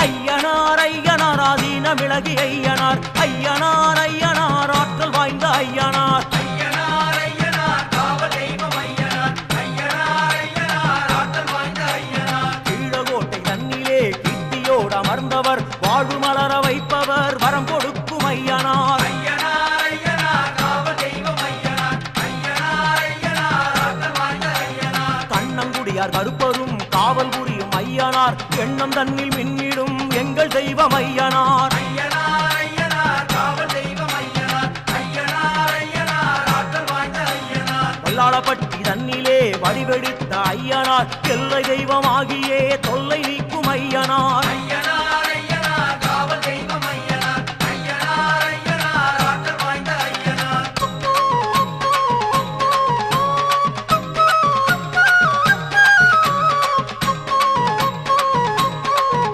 ஐயனார் ஐயனார் ஆதீன விலகி ஐயனார் ஐயனார் ஐயனார் ஆற்றல் வாய்ந்த ஐயனார் அமர்ந்தவர் வாழ்வு மலர வைப்பவர் வரம் கொடுக்கும் ஐயனார் கண்ணங்குடியார் கருப்பரும் காவல் புரியும் ஐயனார் எண்ணம் தன்னில் மின்னிடும் எங்கள் தெய்வம் ஐயனார் வல்லாளப்பட்டி தன்னிலே வடிவெடுத்த ஐயனார் எல்லை தெய்வமாகியே தொல்லை நீக்கும் ஐயனார்